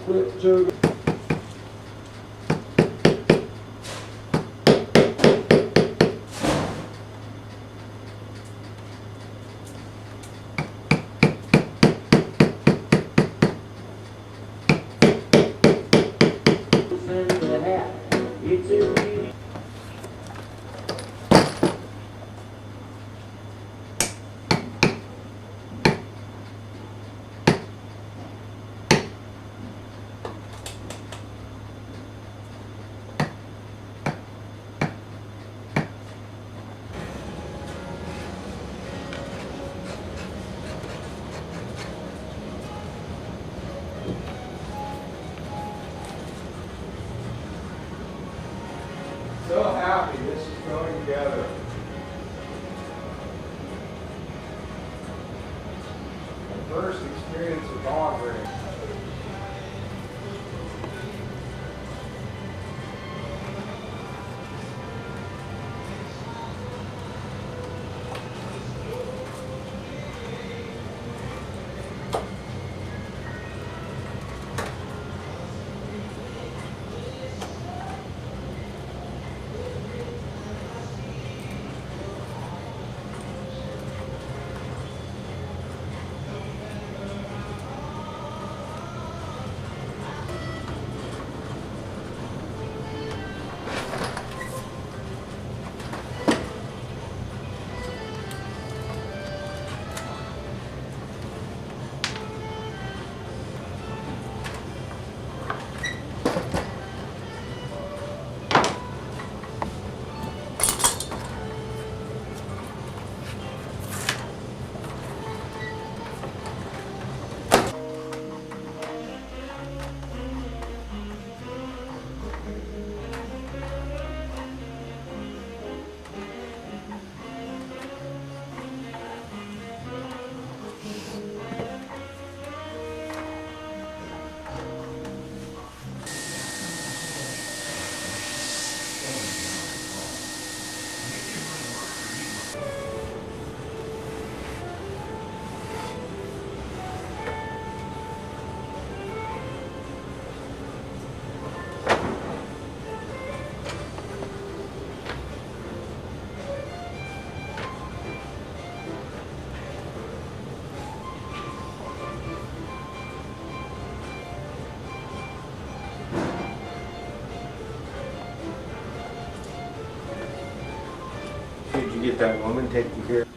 Flip jug. So happy this is going together. My first experience with bond ring. Did you get that woman taken care of?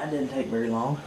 That didn't take very long.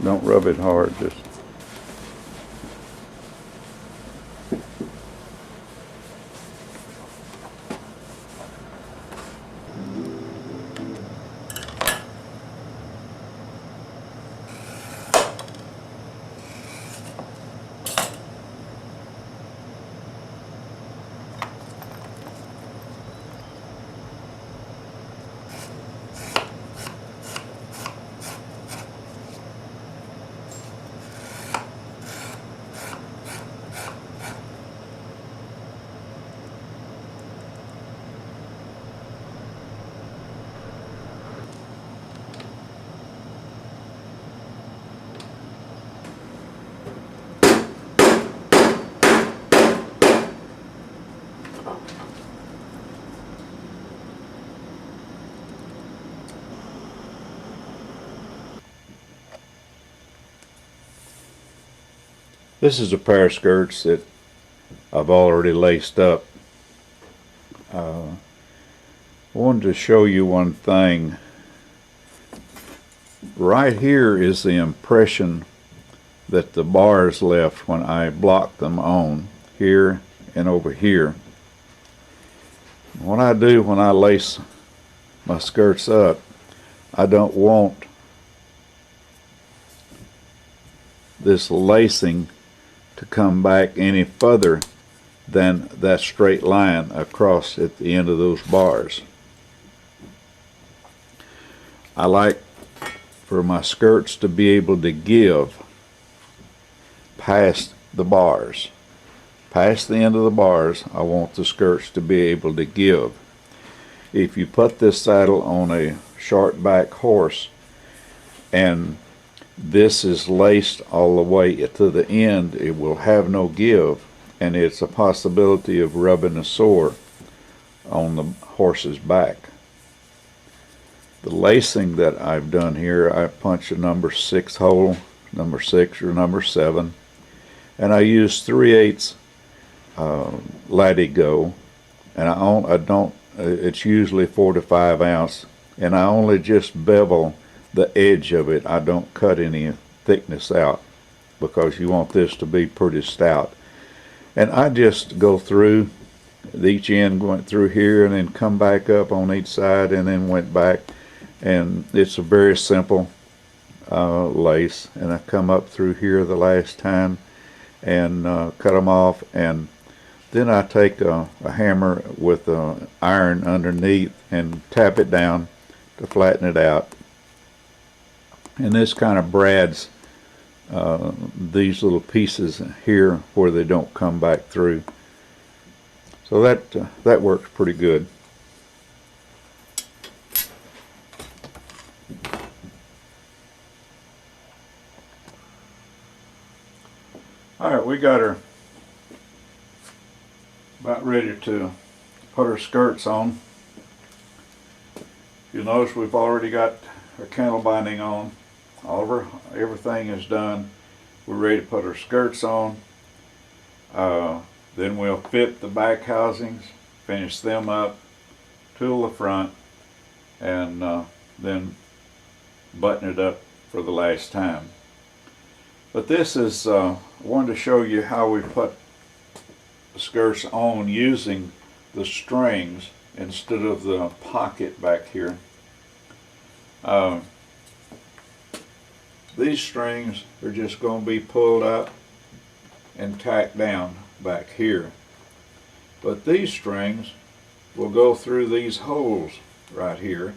Don't rub it hard, just. This is a pair of skirts that I've already laced up. I wanted to show you one thing. Right here is the impression that the bars left when I blocked them on, here and over here. What I do when I lace my skirts up, I don't want this lacing to come back any further than that straight line across at the end of those bars. I like for my skirts to be able to give past the bars. Past the end of the bars, I want the skirts to be able to give. If you put this saddle on a short back horse and this is laced all the way to the end, it will have no give, and it's a possibility of rubbing a sore on the horse's back. The lacing that I've done here, I punch a number 6 hole, number 6 or number 7, and I use 3/8 Latigo, and I don't. It's usually 4 to 5 ounce, and I only just bevel the edge of it. I don't cut any thickness out because you want this to be pretty stout. And I just go through each end, went through here and then come back up on each side and then went back, and it's a very simple lace. And I come up through here the last time and cut them off, and then I take a hammer with an iron underneath and tap it down to flatten it out. And this kind of brads these little pieces here where they don't come back through. So that works pretty good. All right, we got her about ready to put her skirts on. You'll notice we've already got our cantle binding on. Everything is done. We're ready to put our skirts on. Then we'll fit the back housings, finish them up, tool the front, and then button it up for the last time. But this is, I wanted to show you how we put the skirts on using the strings instead of the pocket back here. These strings are just going to be pulled up and tacked down back here. But these strings will go through these holes right here.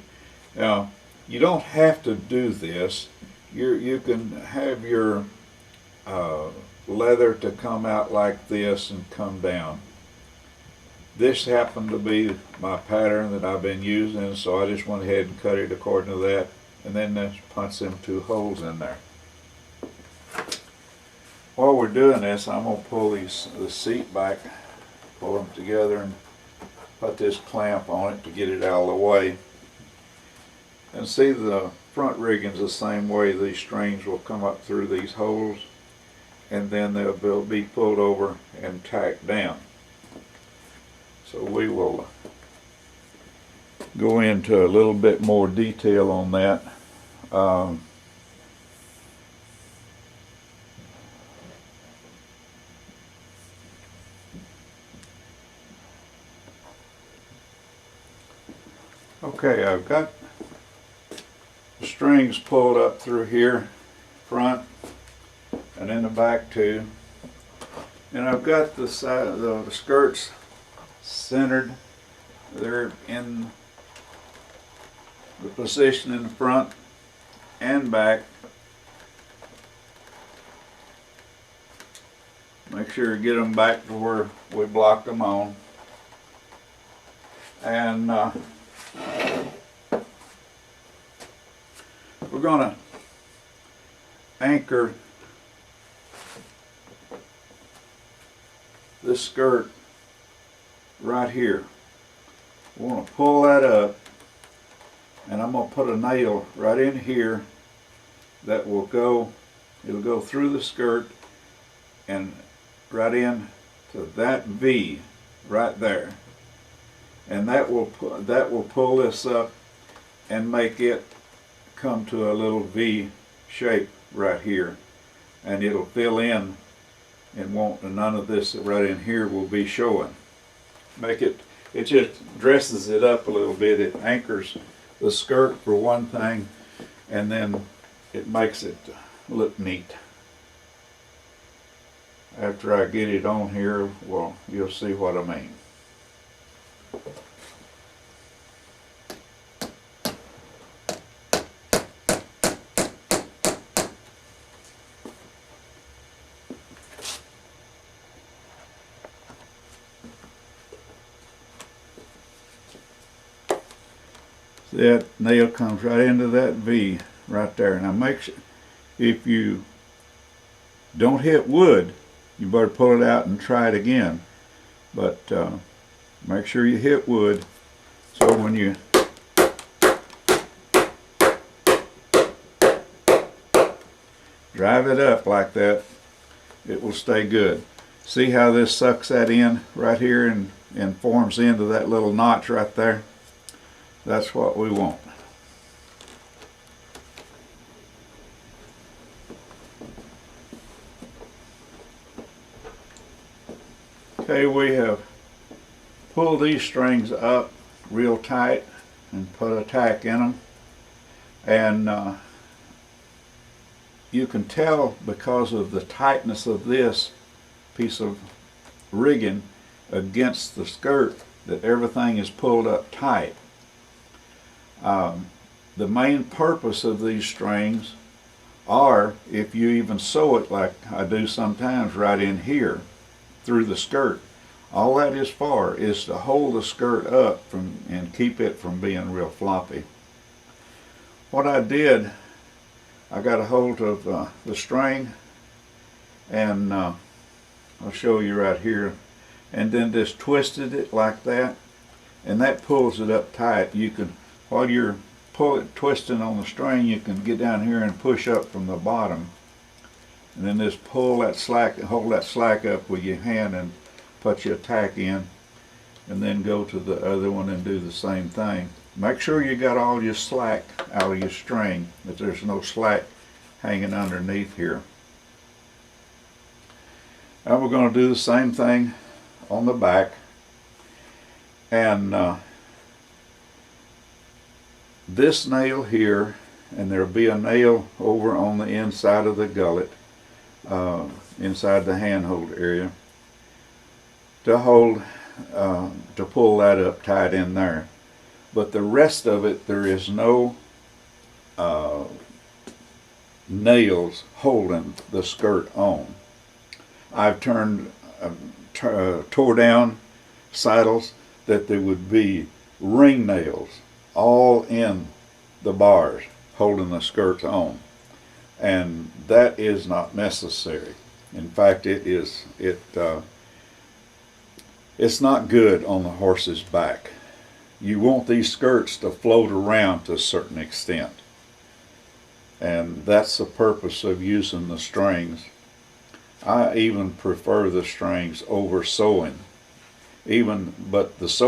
Now, you don't have to do this. You can have your leather to come out like this and come down. This happened to be my pattern that I've been using, so I just went ahead and cut it according to that, and then just punch them 2 holes in there. While we're doing this, I'm going to pull the seat back, pull them together, and put this clamp on it to get it out of the way. And see, the front rigging's the same way. These strings will come up through these holes, and then they'll be pulled over and tacked down. So we will go into a little bit more detail on that. Okay, I've got the strings pulled up through here, front and in the back too. And I've got the side, the skirts centered. They're in the position in the front and back. Make sure you get them back to where we blocked them on. And we're going to anchor this skirt right here. We want to pull that up, and I'm going to put a nail right in here that will go, it'll go through the skirt and right in to that V right there. And that will pull this up and make it come to a little V shape right here, and it'll fill in and none of this right in here will be showing. It just dresses it up a little bit. It anchors the skirt for one thing, and then it makes it look neat. After I get it on here, well, you'll see what I mean. That nail comes right into that V right there. Now make sure, if you don't hit wood, you better pull it out and try it again. But make sure you hit wood, so when you drive it up like that, it will stay good. See how this sucks that in right here and forms into that little notch right there? That's what we want. Okay, we have pulled these strings up real tight and put a tack in them. And you can tell because of the tightness of this piece of rigging against the skirt that everything is pulled up tight. The main purpose of these strings are, if you even sew it like I do sometimes right in here through the skirt, all that is for is to hold the skirt up and keep it from being real floppy. What I did, I got a hold of the string, and I'll show you right here, and then just twisted it like that, and that pulls it up tight. You can, while you're twisting on the string, you can get down here and push up from the bottom, and then just pull that slack, hold that slack up with your hand and put your tack in, and then go to the other one and do the same thing. Make sure you got all your slack out of your string, that there's no slack hanging underneath here. Now we're going to do the same thing on the back, and this nail here, and there'll be a nail over on the inside of the gullet, inside the handhold area, to hold, to pull that up tight in there. But the rest of it, there is no nails holding the skirt on. I've tore down saddles that there would be ring nails all in the bars holding the skirts on, and that is not necessary. In fact, it's not good on the horse's back. You want these skirts to float around to a certain extent, and that's the purpose of using the strings. I even prefer the strings over sewing, but the sewing